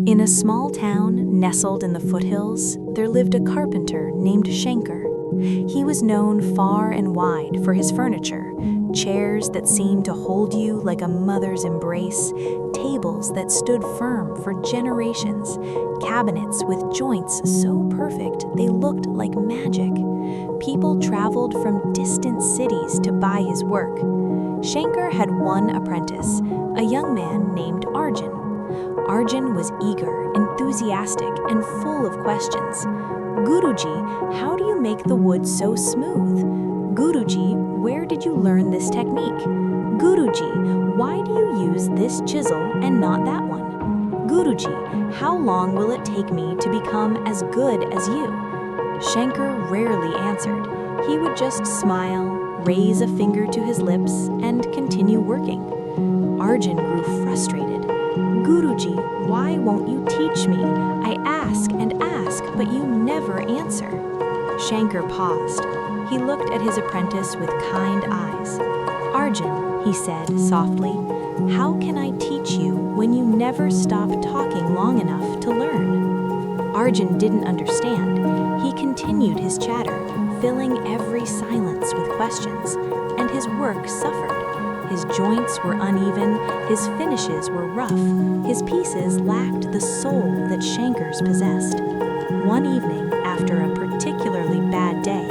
In a small town nestled in the foothills, there lived a carpenter named Shankar. He was known far and wide for his furniture, chairs that seemed to hold you like a mother's embrace, tables that stood firm for generations, cabinets with joints so perfect they looked like magic. People traveled from distant cities to buy his work. Shankar had one apprentice, a young man named Arjun. Arjun was eager, enthusiastic, and full of questions. Guruji, how do you make the wood so smooth? Guruji, where did you learn this technique? Guruji, why do you use this chisel and not that one? Guruji, how long will it take me to become as good as you? Shankar rarely answered. He would just smile, raise a finger to his lips, and continue working. Arjun grew frustrated. Guruji, why won't you teach me? I ask and ask, but you never answer. Shankar paused. He looked at his apprentice with kind eyes. Arjun, he said softly, how can I teach you when you never stop talking long enough to learn? Arjun didn't understand. He continued his chatter, filling every silence with questions, and his work suffered. His joints were uneven, his finishes were rough, his pieces lacked the soul that Shankar's possessed. One evening, after a particularly bad day,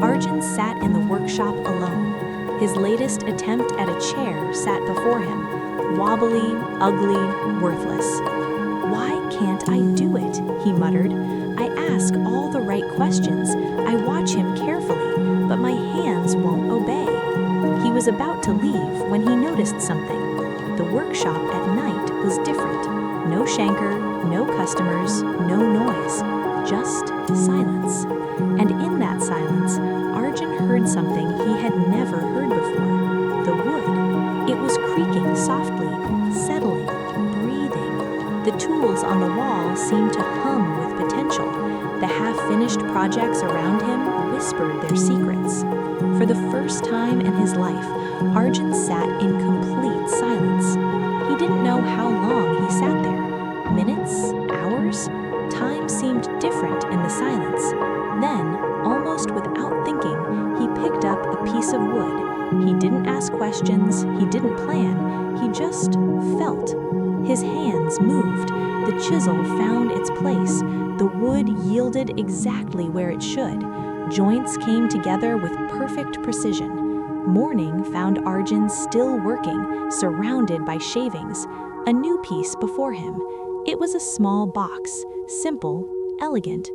Arjun sat in the workshop alone. His latest attempt at a chair sat before him, wobbly, ugly, worthless. Why can't I do it? He muttered. I ask all the right questions, I watch him carefully, but my hands won't obey. He was about to leave when he noticed something. The workshop at night was different. No Shankar, no customers, no noise, just silence. And in that silence, Arjun heard something he had never heard before. The wood. It was creaking softly, settling, breathing. The tools on the wall seemed to hum with potential. The half-finished projects around him whispered their secrets. For the first time in his life, Arjun sat in complete silence. He didn't know how long he sat there. Minutes? Hours? Time seemed different in the silence. Then, almost without thinking, he picked up a piece of wood. He didn't ask questions, he didn't plan, he just felt. His hands moved. The chisel found its place. The wood yielded exactly where it should. Joints came together with perfect precision. Morning found Arjun still working, surrounded by shavings, a new piece before him. It was a small box, simple, elegant,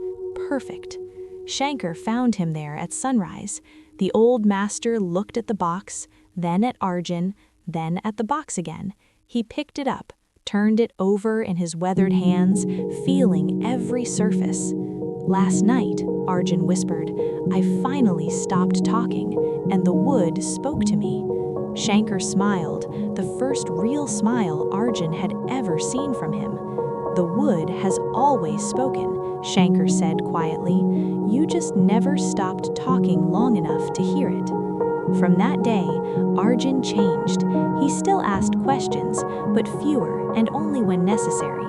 perfect. Shankar found him there at sunrise. The old master looked at the box, then at Arjun, then at the box again. He picked it up, turned it over in his weathered hands, feeling every surface. Last night, Arjun whispered, I finally stopped talking, and the wood spoke to me. Shankar smiled, the first real smile Arjun had ever seen from him. The wood has always spoken, Shankar said quietly. You just never stopped talking long enough to hear it. From that day, Arjun changed. He still asked questions, but fewer and only when necessary.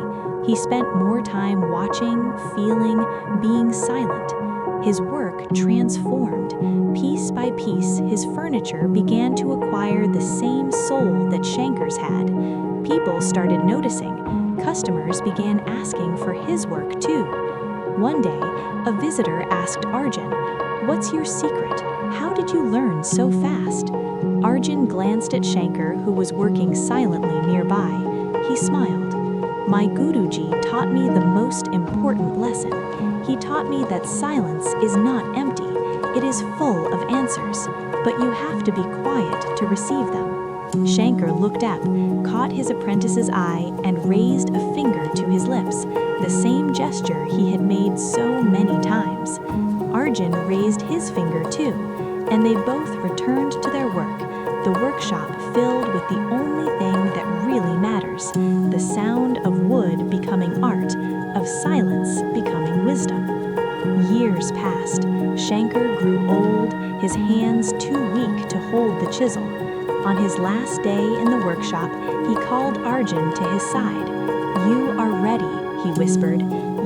He spent more time watching, feeling, being silent. His work transformed. Piece by piece, his furniture began to acquire the same soul that Shankar's had. People started noticing. Customers began asking for his work too. One day, a visitor asked Arjun, What's your secret? How did you learn so fast? Arjun glanced at Shankar, who was working silently nearby. He smiled. My Guruji taught me the most important lesson. He taught me that silence is not empty. It is full of answers, but you have to be quiet to receive them. Shankar looked up, caught his apprentice's eye, and raised a finger to his lips, the same gesture he had made so many times. Arjun raised his finger too, and they both returned to their work, the workshop filled with the only thing that really matters, the sound of wood becoming art, of silence becoming wisdom. Years passed. Shankar grew old, his hands too weak to hold the chisel. On his last day in the workshop, he called Arjun to his side. You are ready, he whispered.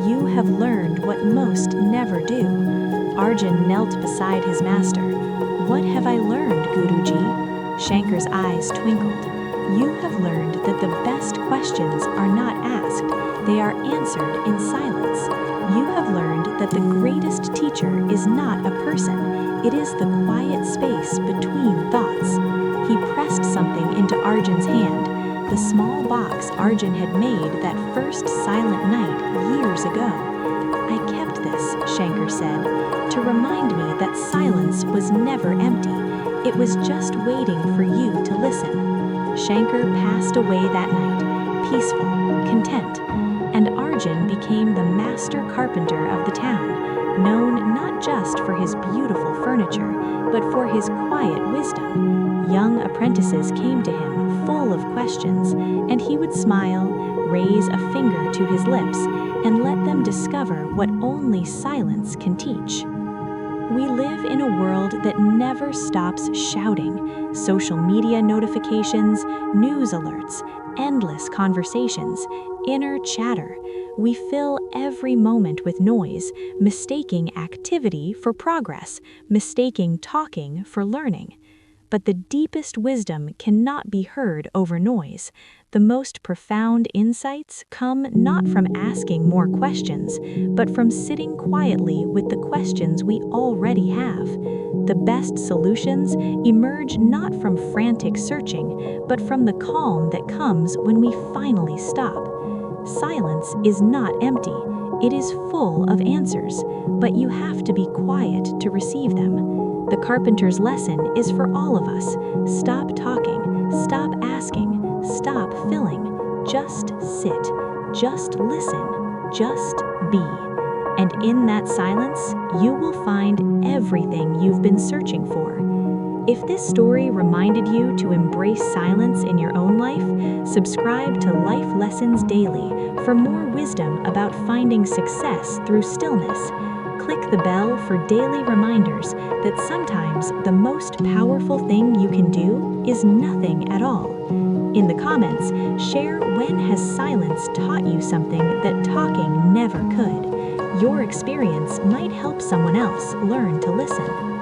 "You have learned what most never do." Arjun knelt beside his master. "What have I learned, Guruji?" Shankar's eyes twinkled. "You have learned that the best questions are not asked, they are answered in silence. You have learned that the greatest teacher is not a person, it is the quiet space between thoughts." He pressed something into Arjun's hand, the small box Arjun had made that first silent night years ago. "I kept this," Shankar said, "to remind me that silence was never empty. It was just waiting for you to listen." Shankar passed away that night, peaceful, content, and Arjun became the master carpenter of the town, known not just for his beautiful furniture, but for his quiet wisdom. Young apprentices came to him full of questions, and he would smile, raise a finger to his lips, and let them discover what only silence can teach. We live in a world that never stops shouting. Social media notifications, news alerts, endless conversations, inner chatter. We fill every moment with noise, mistaking activity for progress, mistaking talking for learning. But the deepest wisdom cannot be heard over noise. The most profound insights come not from asking more questions, but from sitting quietly with the questions we already have. The best solutions emerge not from frantic searching, but from the calm that comes when we finally stop. Silence is not empty. It is full of answers, but you have to be quiet to receive them. The carpenter's lesson is for all of us. Stop talking, stop asking, stop filling. Just sit, just listen, just be. And in that silence, you will find everything you've been searching for. If this story reminded you to embrace silence in your own life, subscribe to Life Lessons Daily for more wisdom about finding success through stillness. Click the bell for daily reminders that sometimes the most powerful thing you can do is nothing at all. In the comments, share when has silence taught you something that talking never could. Your experience might help someone else learn to listen.